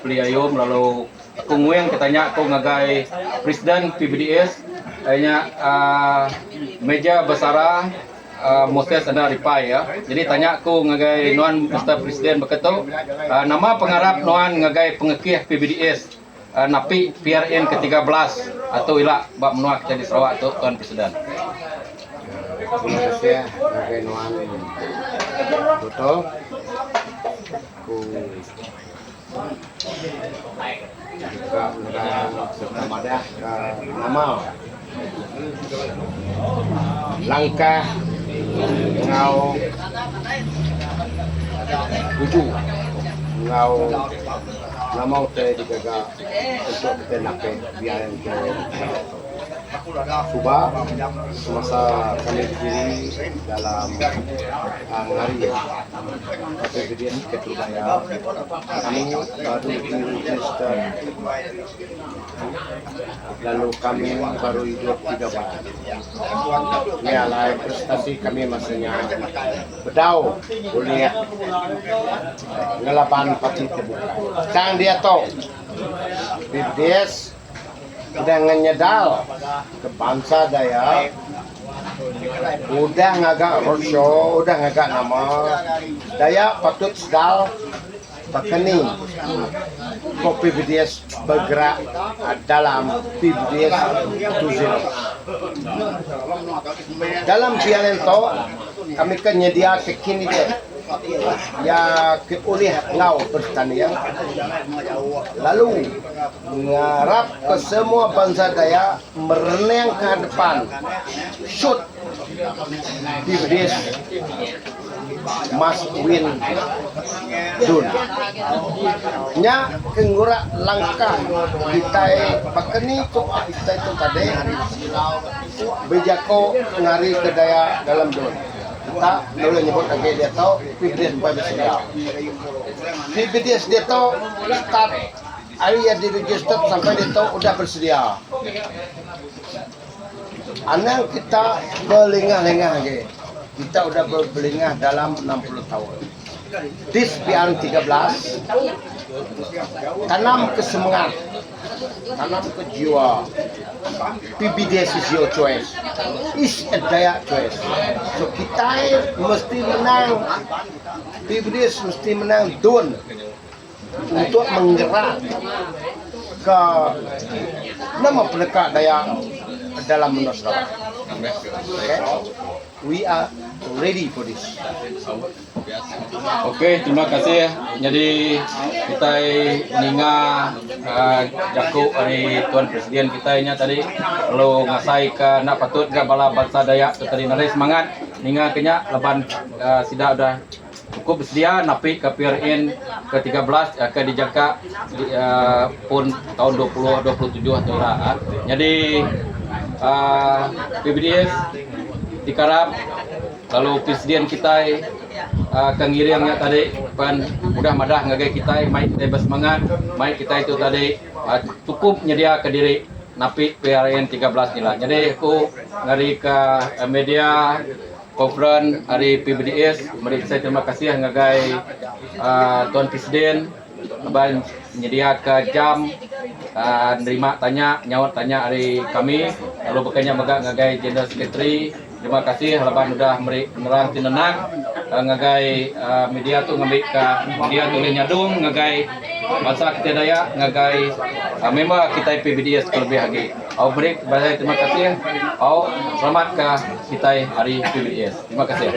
Peliayum lalu aku ngueng katanya aku ngagai Presiden PBDS kayaknya meja besara Moses anda ripai ya. Jadi tanya aku ngagai nuan Mr. Presiden beketu nama pengarap nuan ngagai pengekih PBDS napi PRN ke-13 atau ila bab menua kita di Sarawak tu Tuan Presiden. Terima kasih ngagai nuan betul. Aku juga serta madah nama langkah ngau tujuh ngau nama utai digaga untuk kita nape biar ke Subah semasa kami berdiri dalam hari PBDS Ketrubaya kami baru register lalu kami baru hidup 3 bulan. Nialai prestasi kami masanya bedau boleh ngelapan pati terbuka. Cang dia tahu PBDS udah nyedal ke bangsa Dayak, udah ngagak roadshow, udah ngagak nama Dayak patut sedal pakeni kok PBDS bergerak dalam PBDS 2.0 dalam piala itu kami kan nyedia kekini deh ya oleh ngau pertanian lalu mengharap ke semua bangsa Dayak merenang ke depan shoot PBDS must win dun nya kengurak langkah kita pakeni kok kita itu tadi bejako ngari ke Dayak dalam dun tak boleh nyebut lagi dia tahu PBDS bersedia. PBDS dia tahu start hari yang diregister sampai dia tahu udah bersedia. Anak kita berlengah-lengah lagi. Kita udah berlengah dalam 60 tahun. Dis PRN 13 tanam kesemangat, tanam ke jiwa. PBDS is your choice, is a Dayak choice. So kita mesti menang, PBDS mesti menang dun untuk menggerak ke nama pendekat Dayak dalam menua Sarawak. Okay? We are ready for this. Oke, terima kasih. Jadi kita ninga jaku dari Tuan Presiden kita nya tadi lalu ngasai ke nak patut ke bala bangsa Dayak tu tadi nari semangat ninga kenya leban sida udah cukup bersedia napi ke PRN ke-13 akan dijaga pun tahun 2027 atau lah. Jadi PBDS dikarap lalu presiden kita Kang Giriangnya tadi pan udah madah ngagai kita mai kita bersemangat mai kita itu tadi cukup nyedia ke diri napi PRN 13 nila. Jadi aku ngari ke media konferen hari PBDS mari saya terima kasih ngagai Tuan Presiden ban menyedia ke jam nerima tanya nyawat tanya hari kami lalu bekerja megak ngagai General Secretary. Terima kasih halapan sudah menerang tinenang ngagai media tu ngambil ke media tu nyadung ngagai bangsa kita Dayak ngagai memang kita PBDS terlebih lagi. Au break banyak terima kasih. Au selamat ke kita hari PBDS. Terima kasih.